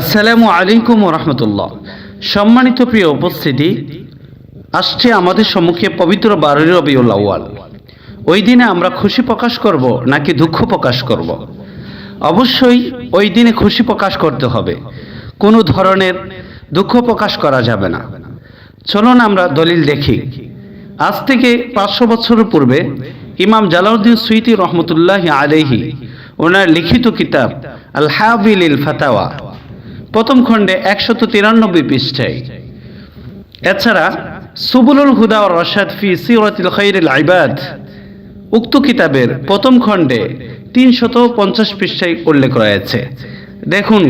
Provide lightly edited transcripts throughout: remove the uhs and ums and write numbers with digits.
আসসালামু আলাইকুম ওয়া রাহমাতুল্লাহ। সম্মানিত প্রিয় উপস্থিতি, আসছে আমাদের সম্মুখে পবিত্র 12 রবিউল আউয়াল। ওই দিনে আমরা খুশি প্রকাশ করব নাকি দুঃখ প্রকাশ করব? অবশ্যই ওই দিনে খুশি প্রকাশ করতে হবে, কোনো ধরনের দুঃখ প্রকাশ করা যাবে না। চলুন আমরা দলিল দেখি। আজ থেকে 500 বছর পূর্বে ইমাম জালালউদ্দিন সুয়ুতী রহমতুল্লাহি আলাইহি ওনার লিখিত কিতাব আল হাবিলিল ফাতাওয়া প্রথম খণ্ডে 193 পৃষ্ঠায়, এছাড়া সুবুলুল হুদা ওয়ার রশাদ ফি সিরাতিল খায়রিল ইবাদ উক্ত কিতাবের প্রথম খণ্ডে 350 পৃষ্ঠায় উল্লেখ রয়েছে। দেখুন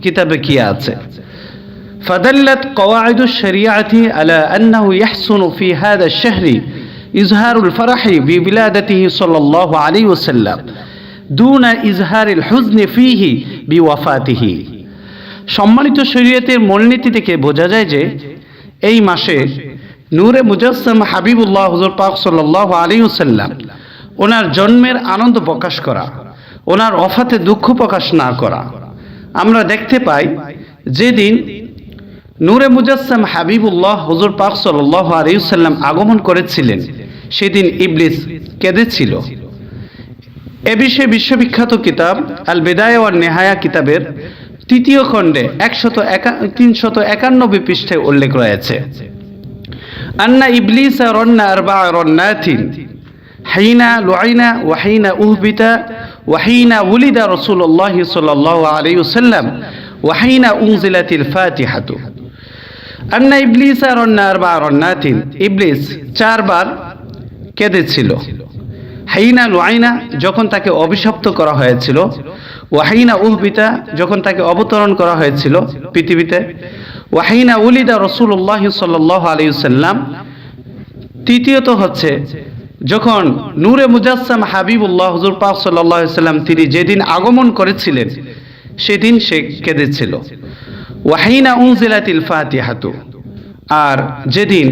কিতাবে কি আছে। فدلت قواعد الشريعة على أنه يحسن في هذا الشهر إظهار الفرح بولادته صلى الله عليه وسلم دون إظهار الحزن فيه بوفاته। সম্মানিত শরীয়তের মূলনীতি থেকে বোঝা যায় যে এই মাসে নূরে মুজাসসাম হাবিবুল্লাহ হুজুর পাক সাল্লাল্লাহু আলাইহি ওয়াসাল্লাম ওনার জন্মের আনন্দ প্রকাশ করা, ওনার ওফাতে দুঃখ প্রকাশ না করা। আমরা দেখতে পাই যেদিন নূরে মুজাসসাম হাবিবুল্লাহ হুজুর পাক সাল্লাল্লাহু আলাইহি ওয়াসাল্লাম আগমন করেছিলেন, সেদিন ইবলিস কেঁদেছিল। এ বিষয়ে বিশ্ববিখ্যাত কিতাব আল বিদায়া ওয়ান নেহায়া কিতাবের তৃতীয় খণ্ডে 391 পৃষ্ঠায় উল্লেখ রয়েছে। আন্না ইবলিসা রান্না আরবা'a রান্নাতিন হাইনা লুআইনা ওয়া হাইনা উহবিতা ওয়া হাইনা উলিদা রাসূলুল্লাহ সাল্লাল্লাহু আলাইহি ওয়াসাল্লাম ওয়া হাইনা উনজিলাতিল ফাতিহাতু। আন্না ইবলিসা রান্না আরবা'a রান্নাতিন, ইবলিস 4 বার কেঁদেছিল। হাইনা লুআইনা, যখন তাকে অভিশপ্ত করা হয়েছিল। ওয়াহিনা উহবিতা, যখন তাকে অবতরণ করা হয়েছিল পৃথিবীতে। ওয়াহিনা উলিদা রাসূলুল্লাহ সাল্লাল্লাহু আলাইহি ওয়াসাল্লাম। তৃতীয়ত হচ্ছে যখন নূরে মুজাসসাম হাবিবুল্লাহ হুজুর পাক সাল্লাল্লাহু আলাইহি ওয়াসাল্লাম তিনি যেদিন আগমন করেছিলেন সেদিন সে কেঁদেছিল। ওয়াহিনা উনজিলাতিল ফাতিহাতু, আর যেদিন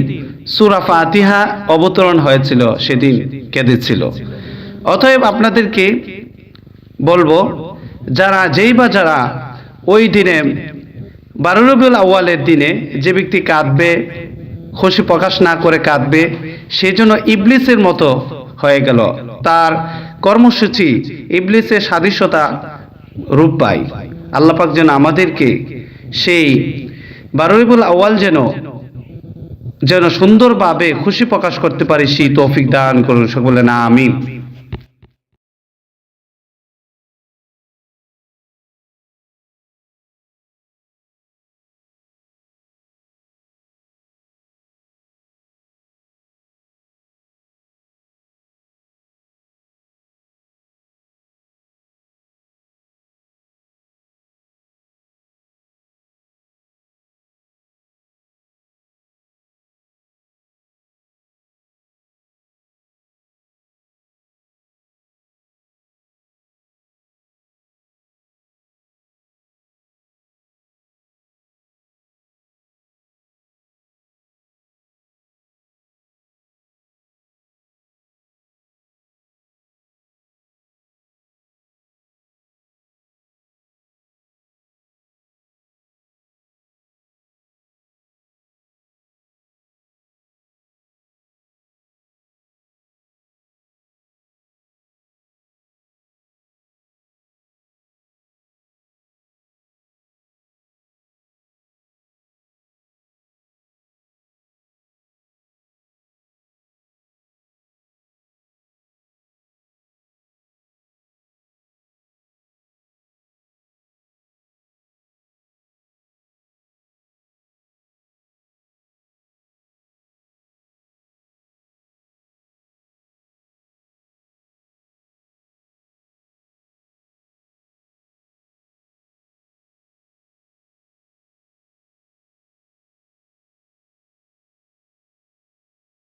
সূরা ফাতিহা অবতরণ হয়েছিল সেদিন কেঁদেছিল। অতএব আপনাদেরকে বলবো, যারা ওই দিনে 12 রবিউল আউয়ালের দিনে যে ব্যক্তি কাঁদবে, খুশি প্রকাশ না করে কাঁদবে, সেই জন্য ইবলিসের মতো হয়ে গেল, তার কর্মসূচি ইবলিসের সাদৃশ্যতা রূপ পায়। আল্লাহ পাক যেন আমাদেরকে সেই 12 রবিউল আউয়াল যেন সুন্দরভাবে খুশি প্রকাশ করতে পারি, সেই তৌফিক দান করুন সকলে না আমিন।